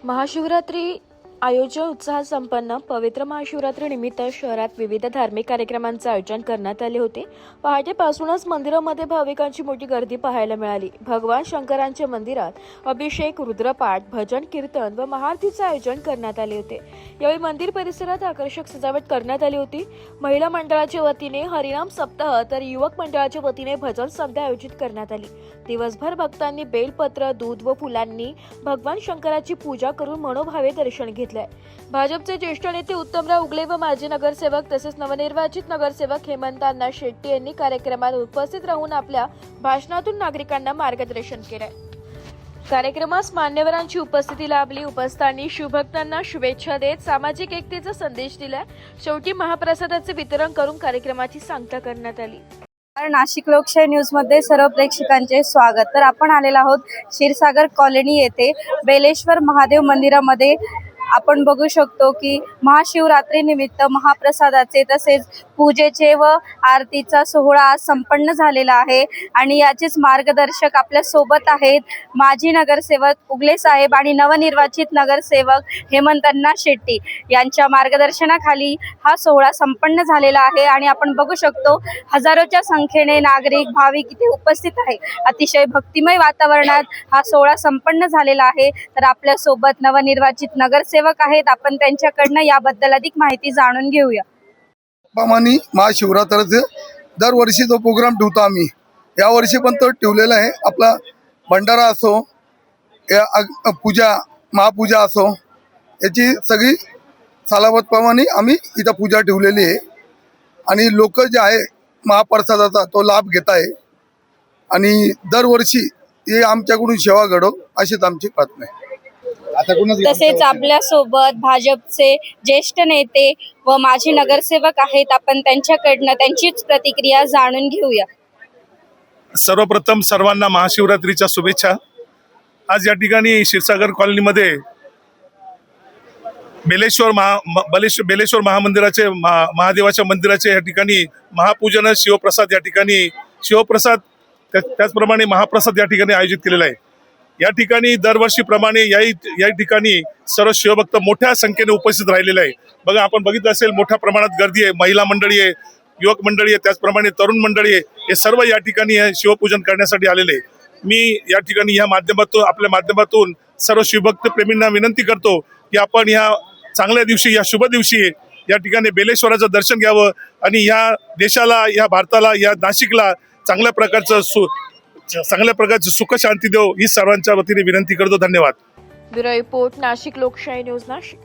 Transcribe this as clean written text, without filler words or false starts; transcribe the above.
महाशिवरात्री आयोजन उत्साहात संपन्न. पवित्र महाशिवरात्री निमित्त शहरात विविध धार्मिक कार्यक्रमांचे आयोजन करण्यात आले होते. पहाटेपासूनच मंदिरामध्ये भाविकांची मोठी गर्दी पाहायला मिळाली. भगवान शंकरांच्या मंदिरात अभिषेक, रुद्रपाठ, भजन कीर्तन व महाआरतीचे आयोजन करण्यात आले होते. यावेळी मंदिर परिसरात आकर्षक सजावट करण्यात आली होती. महिला मंडळाच्या वतीने हरिनाम सप्ताह तर युवक मंडळाच्या वतीने भजन संध्या आयोजित करण्यात आली. दिवसभर भक्तांनी बेलपत्र, दूध व फुलांनी भगवान शंकराची पूजा करून मनोभावे दर्शन घेतले. भाजपचे ज्येष्ठ नेते उत्तमराव उगले व माजी नगरसेवक तसेच नवनिर्वाचित नगरसेवक हेमंतांना शेट्टी यांनी कार्यक्रमात उपस्थित राहून आपल्या भाषणातून नागरिकांना मार्गदर्शन केले. कार्यक्रमास मान्यवरांची उपस्थिती लाभली. उपस्थितांनी शिवभक्तांना शुभेच्छा देत सामाजिक एकतेचा संदेश दिला. शेवटी महाप्रसादाचे वितरण करून कार्यक्रमाची सांगता करण्यात आली. नाशिक लोकशाही न्यूज मध्ये सर्व प्रेक्षकांचे स्वागत. तर आपण आलेलो आहोत क्षीरसागर कॉलनी येथे बेलेश्वर महादेव मंदिरामध्ये. आपण बघू शकतो की महाशिवरात्री निमित्त महाप्रसादाचे तसेच पूजेचे व आरतीचा सोहळा आज संपन्न झालेला आहे आणि याचेच मार्गदर्शक आपल्या सोबत आहेत माजी नगरसेवक उगले साहेब आणि नवनिर्वाचित नगरसेवक हेमंतांना शेट्टी यांच्या मार्गदर्शनाखाली हा सोहळा संपन्न झालेला आहे आणि आपण बघू शकतो हजारोच्या संख्येने नागरिक भाविक इथे उपस्थित आहे. अतिशय भक्तिमय वातावरणात हा सोहळा संपन्न झालेला आहे. तर आपल्या सोबत नवनिर्वाचित नगरसेवक आहेत. आपण त्यांच्याकडनं याबद्दल अधिक माहिती जाणून घेऊया. महाशिवरात्रीचे दरवर्षी जो प्रोग्राम ठेवतो आम्ही, यावर्षी पण तो ठेवलेला आहे. आपला भंडारा असो या पूजा महापूजा असो, याची सगळी सालावतप्रमाणे आम्ही इथं पूजा ठेवलेली आहे आणि लोक जे आहे महाप्रसादाचा तो लाभ घेत आहे आणि दरवर्षी हे आमच्याकडून सेवा घडो अशीच आमची प्रार्थना आहे. तसेच आपल्या सोबत भाजपचे ज्येष्ठ नेते व माजी नगरसेवक आहेत. आपण त्यांच्याकडनं त्यांचीच प्रतिक्रिया जाणून घेऊया. सर्वप्रथम सर्वांना महाशिवरात्रीच्या शुभेच्छा. आज या ठिकाणी क्षीरसागर कॉलनीमध्ये बेलेश्वर महामंदिराचे महादेवाच्या मंदिराचे या ठिकाणी महापूजन शिवप्रसाद या ठिकाणी शिवप्रसाद त्याचप्रमाणे महाप्रसाद या ठिकाणी आयोजित केलेला आहे. या ठिकाणी दरवर्षीप्रमाणे या ठिकाणी सर्व शिवभक्त मोठ्या संख्येने उपस्थित राहिलेले आहे. बघा, आपण बघितलं असेल मोठ्या प्रमाणात गर्दी आहे. महिला मंडळी आहे, युवक मंडळी आहे, त्याचप्रमाणे तरुण मंडळी आहे. हे सर्व या ठिकाणी शिवपूजन करण्यासाठी आलेले आहे. मी या ठिकाणी आपल्या माध्यमातून सर्व शिवभक्त प्रेमींना विनंती करतो की आपण ह्या चांगल्या दिवशी, या शुभ दिवशी या ठिकाणी बेलेश्वराचं दर्शन घ्यावं आणि ह्या देशाला, या भारताला, या नाशिकला चांगल्या प्रकारचं सुख शांती देव ही सर्वांच्या वतीने विनंती करतो. धन्यवाद. ब्युरो रिपोर्ट, नाशिक लोकशाही न्यूज, नाशिक.